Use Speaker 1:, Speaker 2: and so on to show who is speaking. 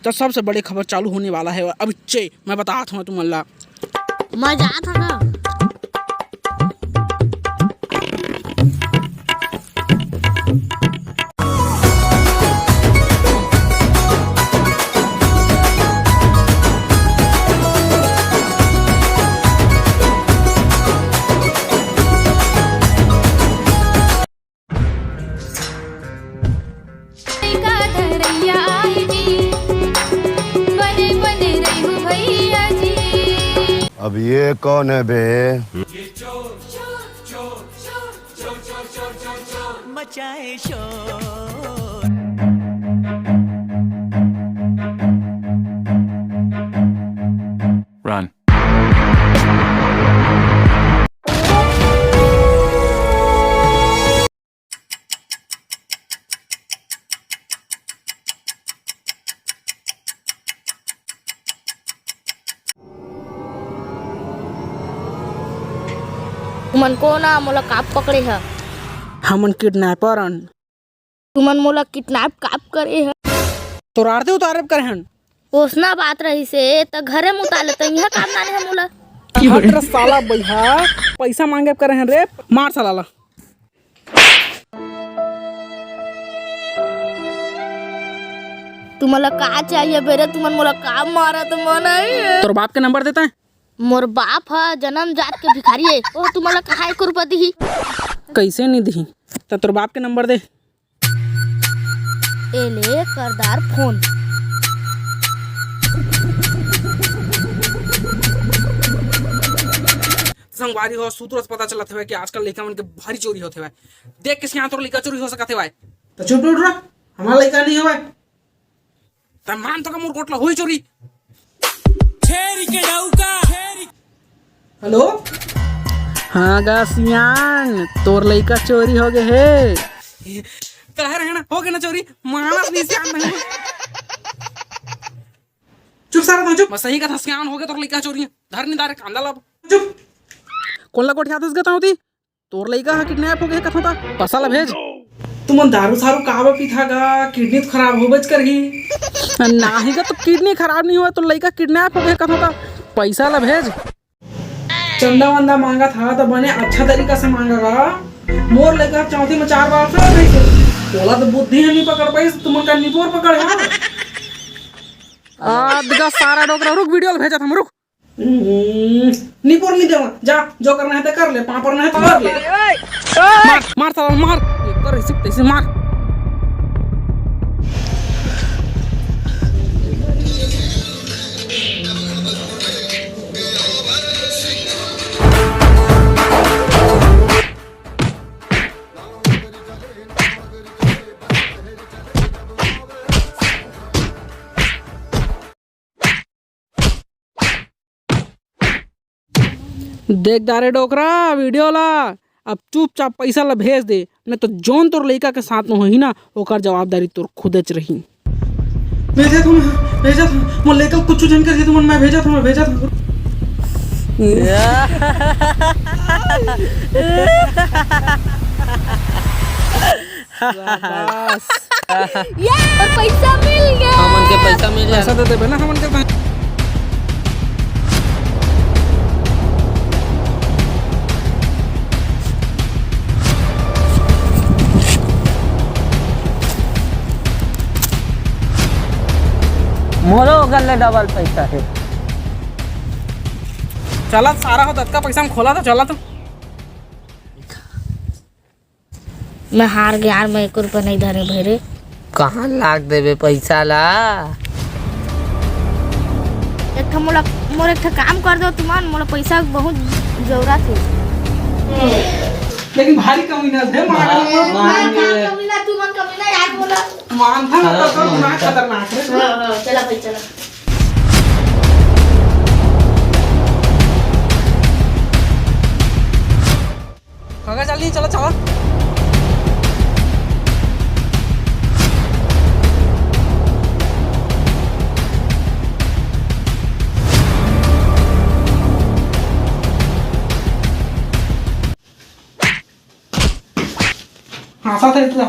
Speaker 1: तो सबसे बड़ी खबर चालू होने वाला है अभी चे मैं बताता हूँ तुम अल्लाह
Speaker 2: मैं जात था ना।
Speaker 3: अब ये कौन है बे?
Speaker 4: मचाए शोर।
Speaker 5: Run.
Speaker 2: तुमन को ना मोला काप पकड़े है।
Speaker 1: हमन किडनैपर
Speaker 2: तुमन मोला किडनैप काप करे है।
Speaker 1: तो आरते उतारे करे हन
Speaker 2: ओसना बात रही से त घरे में उतार लेते यह काम ना है मोला।
Speaker 1: हट साला भैया पैसा मांगे करे हन रे मार साला ला।
Speaker 2: तुम्हारा का चाहिए बेरे तुमन मोला काम मारा तो मन आई।
Speaker 1: तोर बाप के नंबर देता है
Speaker 2: मोर बाप है जन्म जात के भिखारी है। ओ तुम्हारा कहाई को रुपया दी
Speaker 1: कैसे नहीं दी तो तोर बाप के नंबर दे।
Speaker 2: एले करदार फोन
Speaker 1: संगवारी हो सूत्र पता चलत है कि आजकल लड़का मन के भारी चोरी होते है। देख किसी यहाँ तोर लड़का चोरी हो सकते है तो चुप उठ रहा हमारा लड़का नहीं होवे त मान तो का मोर कोटला होई चोरी। हेलो हाँ गा सियान तोर लड़का चोरी हो गए है कह रहे ना हो गए ना चोरी मानस नहीं सियान नहीं चुप सारा तो चुप मैं सही कथा सियान हो गए तोर लड़का चोरी धर नहीं दारे कांदा लब चुप कौन ला कोठिया दस गता होती तोर लड़का हा किडनैप हो गए कथा था पैसा ला भेज तुम दारू सारू कावा पीथा गा किडनी तो खराब हो बच कर ही नहीं गा तो किडनी खराब नहीं हुआ तो लड़का किडनैप हो गए कथा था पैसा ला भेज। चंदा वंदा मांगा था तो बने अच्छा तरीका से मांगा मोर लड़का चौथी में 4 बार से भेज बोला तो बुद्धि नहीं पकड़ पाई तुम का निपोर पकड़ है दिखा सारा डोकरा रुक वीडियो भेजा था रुक निपोर नहीं देवा जा जो करना है तो कर ले पापड़ ना है तो कर ले मार मार साला मार ये कर सकते इसे मार। देख दारे डोकरा वीडियो ला अब चुपचाप पैसा ला भेज दे नहीं तो जोन तोर लड़का के साथ में होही ना ओकर जवाबदारी तोर खुद च रही। भेजा तुम मोर लड़का कुछ जानकारी तुम मैं भेजा था
Speaker 2: यार पैसा मिल गया।
Speaker 1: हमन के पैसा मिल गया पैसा दे देबे ना हमन के
Speaker 6: मोरो गले डबल पैसा है।
Speaker 1: चला सारा हो का पैसा हम खोला था चला तो
Speaker 2: मैं हार गया यार मैं 1 रुपया नहीं धरे भरे
Speaker 6: कहाँ लाग देवे पैसा ला।
Speaker 2: एक मोला मोर एक काम कर दो तुमान मोला पैसा बहुत जरूरत है।
Speaker 1: लेकिन भारी कमी ना है
Speaker 2: कमीना तुमन कमीना यार बोला
Speaker 1: मान था ना तो ना खतरनाक है।
Speaker 2: हां चला भाई चला
Speaker 1: काका जल्दी चलो चलो हाँ साथ है इतना